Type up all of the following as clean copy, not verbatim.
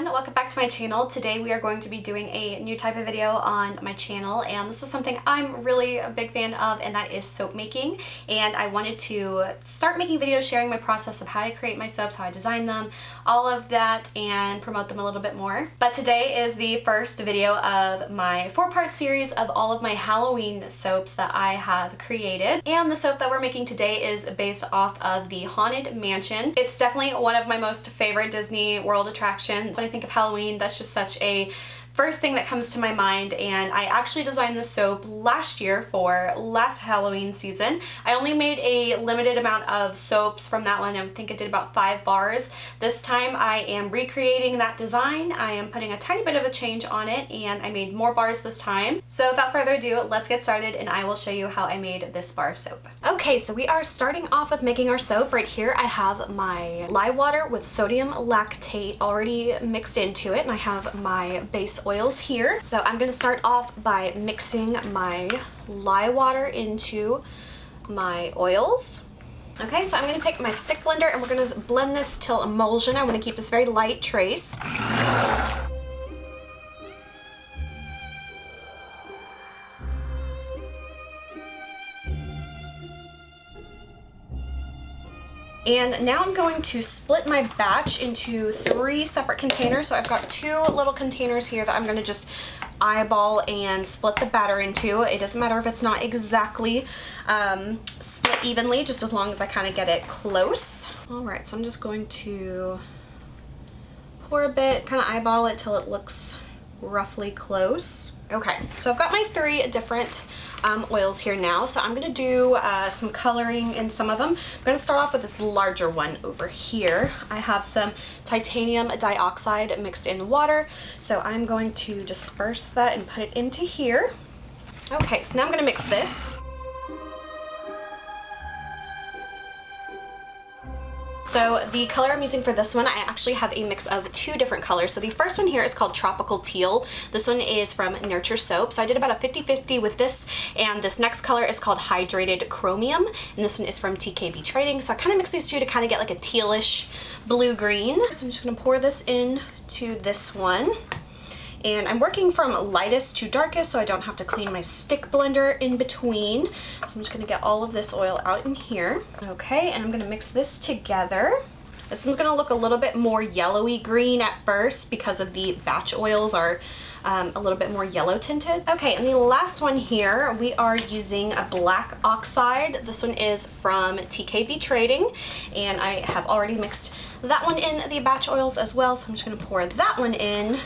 everyone, welcome back to my channel. Today we are going to be doing a new type of video on my channel, and this is something I'm really a big fan of, and that is soap making. And I wanted to start making videos sharing my process of how I create my soaps, how I design them, all of that, and promote them a little bit more. But today is the first video of my 4-part series of all of my Halloween soaps that I have created. And the soap that we're making today is based off of the Haunted Mansion. It's definitely one of my most favorite Disney World attractions. When I think of Halloween, that's just such a first thing that comes to my mind, and I actually designed the soap last year for last Halloween season. I only made a limited amount of soaps from that one. I think I did about 5 bars. This time I am recreating that design. I am putting a tiny bit of a change on it, and I made more bars this time. So without further ado, let's get started and I will show you how I made this bar of soap. Okay, so we are starting off with making our soap. Right here I have my lye water with sodium lactate already mixed into it, and I have my base oils here. So I'm going to start off by mixing my lye water into my oils. Okay, so I'm going to take my stick blender and we're going to blend this till emulsion. I want to keep this very light trace. And now I'm going to split my batch into 3 separate containers. So I've got 2 little containers here that I'm going to just eyeball and split the batter into. It doesn't matter if it's not exactly split evenly, just as long as I kind of get it close. Alright, so I'm just going to pour a bit, kind of eyeball it till it looks roughly close. Okay, so I've got my 3 different oils here now, so I'm going to do some coloring in some of them. I'm going to start off with this larger one over here. I have some titanium dioxide mixed in water, so I'm going to disperse that and put it into here. Okay, so now I'm going to mix this. So the color I'm using for this one, I actually have a mix of 2 different colors. So the first one here is called Tropical Teal. This one is from Nurture Soap. So I did about a 50-50 with this, and this next color is called Hydrated Chromium, and this one is from TKB Trading. So I kind of mix these 2 to kind of get like a tealish blue-green. So I'm just going to pour this in to this one. And I'm working from lightest to darkest, so I don't have to clean my stick blender in between. So I'm just going to get all of this oil out in here. Okay, and I'm going to mix this together. This one's going to look a little bit more yellowy green at first because of the batch oils are a little bit more yellow tinted. Okay, and the last one here, we are using a black oxide. This one is from TKB Trading, and I have already mixed that one in the batch oils as well, so I'm just going to pour that one in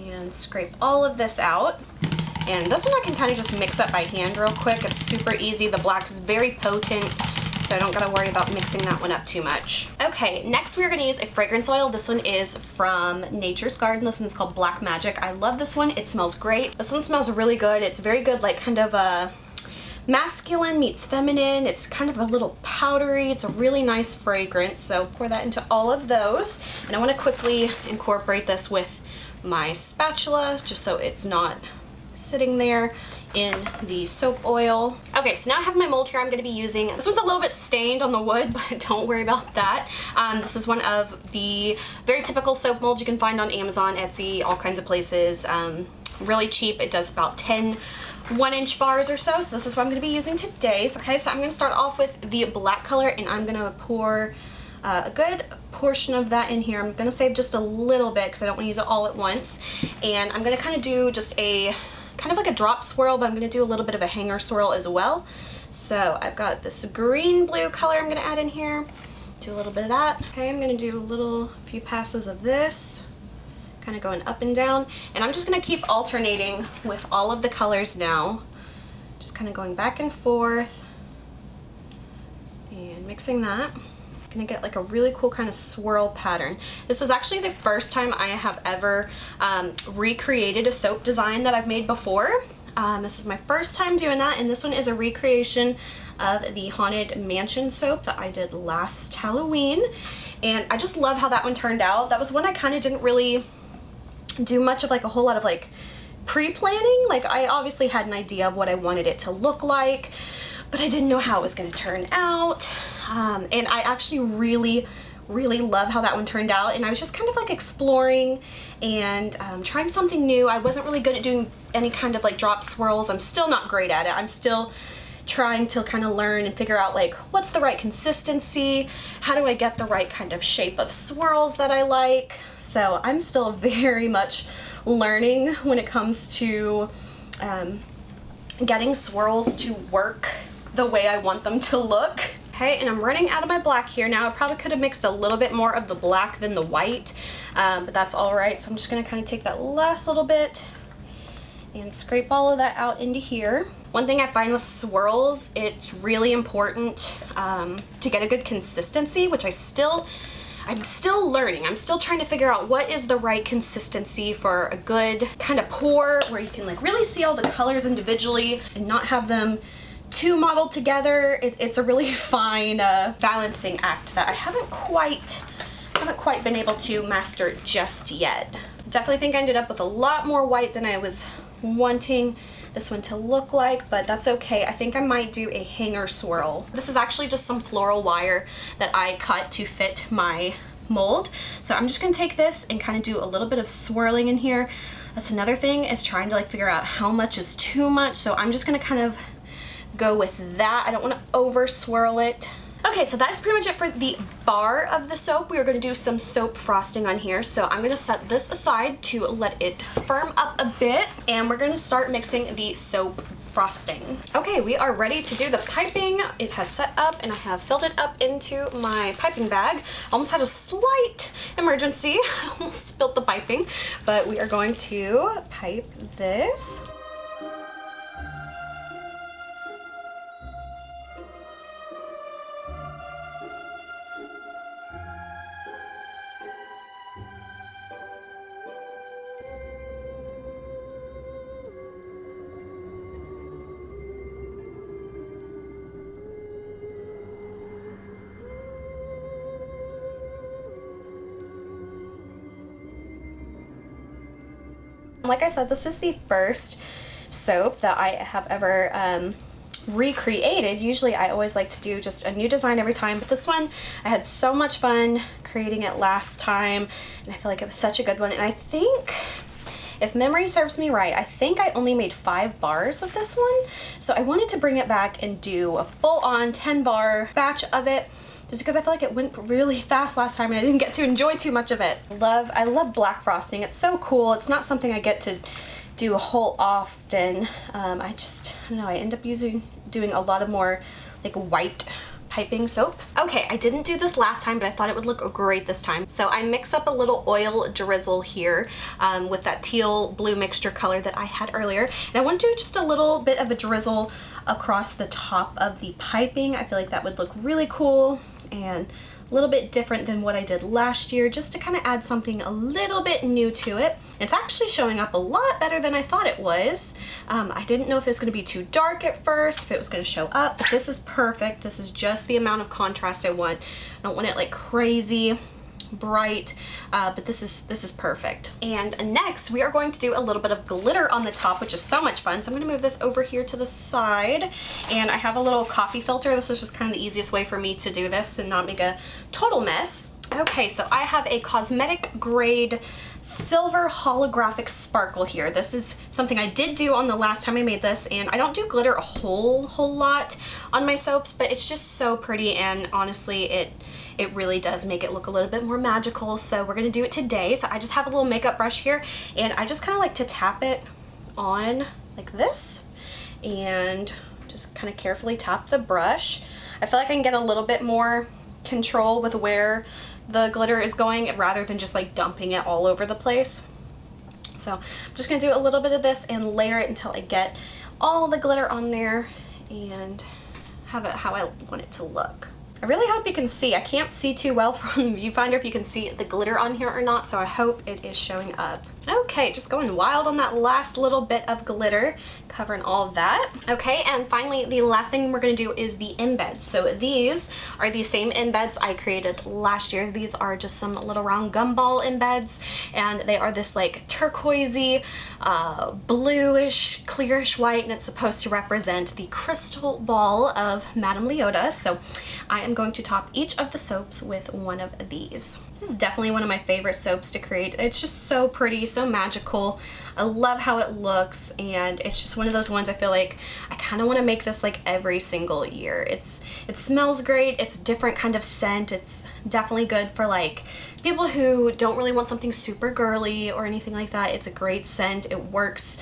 and scrape all of this out. And this one I can kind of just mix up by hand real quick. It's super easy. The black is very potent, so I don't gotta worry about mixing that one up too much. Okay, next we're gonna use a fragrance oil. This one is from Nature's Garden. This one's called Black Magic. I love this one. It smells great. This one smells really good. It's very good, like kind of a masculine meets feminine. It's kind of a little powdery. It's a really nice fragrance. So pour that into all of those. And I wanna quickly incorporate this with my spatula just so it's not sitting there in the soap oil. Okay, so now I have my mold here. I'm going to be using, this one's a little bit stained on the wood, but don't worry about that. This is one of the very typical soap molds you can find on Amazon, Etsy, all kinds of places. Really cheap. It does about 10 1-inch bars or so. So this is what I'm going to be using today. Okay, so I'm going to start off with the black color, and I'm going to pour a good portion of that in here. I'm going to save just a little bit because I don't want to use it all at once. And I'm going to kind of do just a kind of like a drop swirl, but I'm going to do a little bit of a hanger swirl as well. So I've got this green blue color I'm going to add in here. Do a little bit of that. Okay, I'm going to do a few passes of this, kind of going up and down. And I'm just going to keep alternating with all of the colors now. Just kind of going back and forth and mixing that. Gonna get like a really cool kind of swirl pattern. This is actually the first time I have ever recreated a soap design that I've made before. This is my first time doing that, and this one is a recreation of the Haunted Mansion soap that I did last Halloween, and I just love how that one turned out. That was one I kind of didn't really do much of like a whole lot of like pre-planning. Like I obviously had an idea of what I wanted it to look like, but I didn't know how it was going to turn out. And I actually really really love how that one turned out, and I was just kind of like exploring and trying something new. I wasn't really good at doing any kind of like drop swirls. I'm still not great at it. I'm still trying to kind of learn and figure out like what's the right consistency, how do I get the right kind of shape of swirls that I like. So I'm still very much learning when it comes to getting swirls to work the way I want them to look. Okay, and I'm running out of my black here now. I probably could have mixed a little bit more of the black than the white, but that's all right. So I'm just gonna kind of take that last little bit and scrape all of that out into here. One thing I find with swirls, it's really important to get a good consistency, which I'm still learning. I'm still trying to figure out what is the right consistency for a good kind of pour where you can like really see all the colors individually and not have them too modeled together. It's a really fine balancing act that I haven't quite been able to master just yet. Definitely think I ended up with a lot more white than I was wanting this one to look like, but that's okay. I think I might do a hanger swirl. This is actually just some floral wire that I cut to fit my mold. So I'm just gonna take this and kind of do a little bit of swirling in here. That's another thing, is trying to like figure out how much is too much. So I'm just gonna kind of go with that. I don't want to over swirl it. Okay, so that's pretty much it for the bar of the soap. We are going to do some soap frosting on here. So I'm going to set this aside to let it firm up a bit, and we're going to start mixing the soap frosting. Okay, we are ready to do the piping. It has set up and I have filled it up into my piping bag. Almost had a slight emergency. I almost spilled the piping, but we are going to pipe this. Like I said, this is the first soap that I have ever recreated. Usually I always like to do just a new design every time, but this one I had so much fun creating it last time, and I feel like it was such a good one. And I think, if memory serves me right, I think I only made 5 bars of this one, so I wanted to bring it back and do a full-on 10-bar batch of it, just because I feel like it went really fast last time and I didn't get to enjoy too much of it. I love black frosting. It's so cool. It's not something I get to do a whole often. I don't know, I end up doing a lot of more like white piping soap. Okay, I didn't do this last time, but I thought it would look great this time. So I mixed up a little oil drizzle here with that teal blue mixture color that I had earlier. And I want to do just a little bit of a drizzle across the top of the piping. I feel like that would look really cool and a little bit different than what I did last year, just to kind of add something a little bit new to it. It's actually showing up a lot better than I thought it was. I didn't know if it was going to be too dark at first, if it was going to show up, but this is perfect. This is just the amount of contrast I want. I don't want it like crazy bright, but this is perfect. And next we are going to do a little bit of glitter on the top, which is so much fun. So I'm going to move this over here to the side, and I have a little coffee filter. This is just kind of the easiest way for me to do this and not make a total mess. Okay, so I have a cosmetic grade silver holographic sparkle here. This is something I did do on the last time I made this, and I don't do glitter a whole lot on my soaps, but it's just so pretty, and honestly it really does make it look a little bit more magical. So we're gonna do it today. So I just have a little makeup brush here, and I just kind of like to tap it on like this and just kind of carefully tap the brush. I feel like I can get a little bit more control with where the glitter is going rather than just like dumping it all over the place. So I'm just gonna do a little bit of this and layer it until I get all the glitter on there and have it how I want it to look. I really hope you can see. I can't see too well from the viewfinder if you can see the glitter on here or not, so I hope it is showing up. Okay, just going wild on that last little bit of glitter, covering all of that. Okay, and finally, the last thing we're gonna do is the embeds. So these are the same embeds I created last year. These are just some little round gumball embeds, and they are this like turquoisey, bluish, clearish white, and it's supposed to represent the crystal ball of Madame Leota. So I am going to top each of the soaps with one of these. This is definitely one of my favorite soaps to create. It's just so pretty, so magical. I love how it looks, and it's just one of those ones I feel like I kind of want to make this like every single year. It smells great. It's a different kind of scent. It's definitely good for like people who don't really want something super girly or anything like that. It's a great scent. It works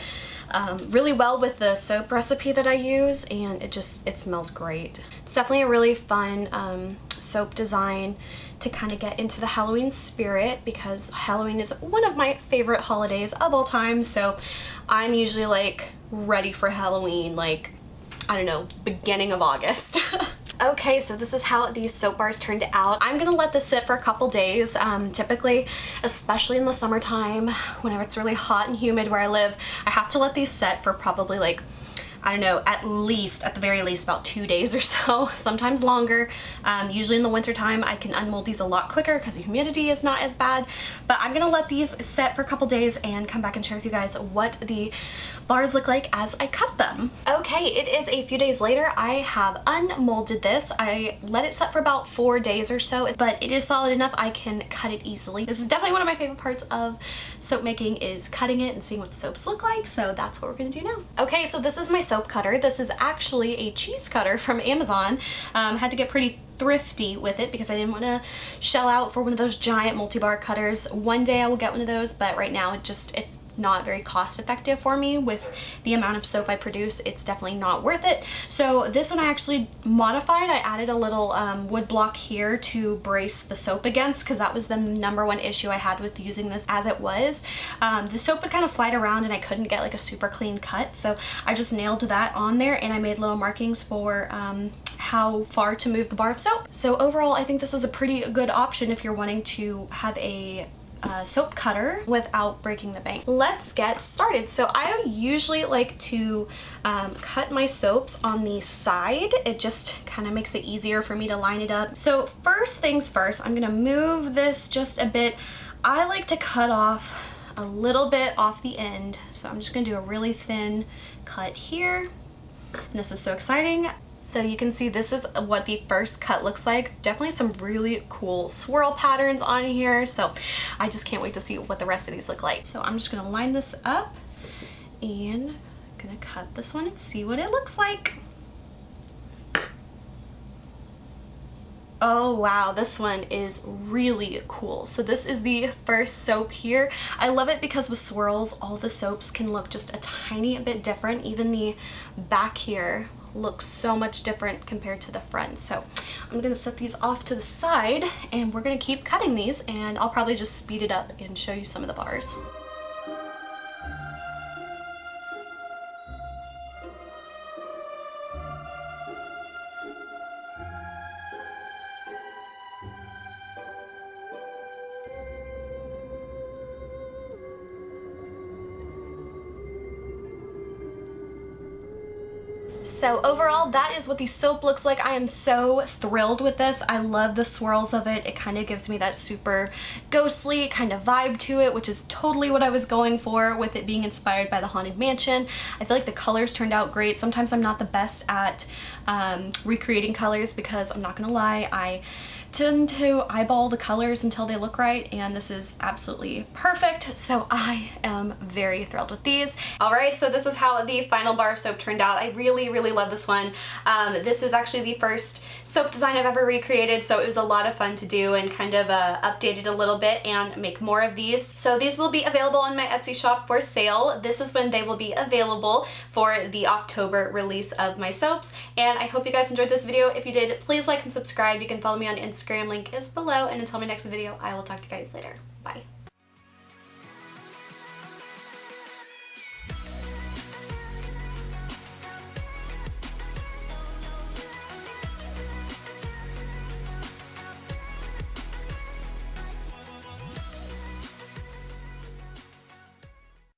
really well with the soap recipe that I use, and it smells great. It's definitely a really fun soap design to kind of get into the Halloween spirit, because Halloween is one of my favorite holidays of all time. So I'm usually like ready for Halloween, like, I don't know, beginning of August. Okay, so this is how these soap bars turned out. I'm gonna let this sit for a couple days. Typically, especially in the summertime, whenever it's really hot and humid where I live, I have to let these set for probably like, I don't know, at the very least about 2 days or so, sometimes longer. Usually in the winter time I can unmold these a lot quicker because the humidity is not as bad, but I'm gonna let these set for a couple days and come back and share with you guys what the bars look like as I cut them. Okay, it is a few days later. I have unmolded this. I let it set for about 4 days or so, but it is solid enough I can cut it easily. This is definitely one of my favorite parts of soap making, is cutting it and seeing what the soaps look like, so that's what we're gonna do now. Okay, so this is my soap cutter. This is actually a cheese cutter from Amazon. Had to get pretty thrifty with it because I didn't want to shell out for one of those giant multi-bar cutters. One day I will get one of those, but right now it's not very cost effective for me. With the amount of soap I produce, it's definitely not worth it. So this one I actually modified. I added a little wood block here to brace the soap against, because that was the #1 issue I had with using this as it was. The soap would kind of slide around and I couldn't get like a super clean cut, so I just nailed that on there, and I made little markings for how far to move the bar of soap. So overall I think this is a pretty good option if you're wanting to have a soap cutter without breaking the bank. Let's get started. So I usually like to cut my soaps on the side. It just kind of makes it easier for me to line it up. So first things first, I'm gonna move this just a bit. I like to cut off a little bit off the end, so I'm just gonna do a really thin cut here, and this is so exciting. So you can see this is what the first cut looks like. Definitely some really cool swirl patterns on here, so I just can't wait to see what the rest of these look like. So I'm just gonna line this up and I'm gonna cut this one and see what it looks like. Oh wow, this one is really cool. So this is the first soap here. I love it because with swirls, all the soaps can look just a tiny bit different. Even the back here looks so much different compared to the front. So I'm gonna set these off to the side and we're gonna keep cutting these, and I'll probably just speed it up and show you some of the bars. So overall, that is what the soap looks like. I am so thrilled with this. I love the swirls of it. It kind of gives me that super ghostly kind of vibe to it, which is totally what I was going for with it being inspired by the Haunted Mansion. I feel like the colors turned out great. Sometimes I'm not the best at recreating colors because I'm not gonna lie, I tend to eyeball the colors until they look right, and this is absolutely perfect, so I am very thrilled with these. Alright, so this is how the final bar of soap turned out. I really love this one. This is actually the first soap design I've ever recreated, so it was a lot of fun to do and kind of update it a little bit and make more of these. So these will be available on my Etsy shop for sale. This is when they will be available for the October release of my soaps, and I hope you guys enjoyed this video. If you did, please like and subscribe. You can follow me on Instagram, link is below, and until my next video, I will talk to you guys later. Bye.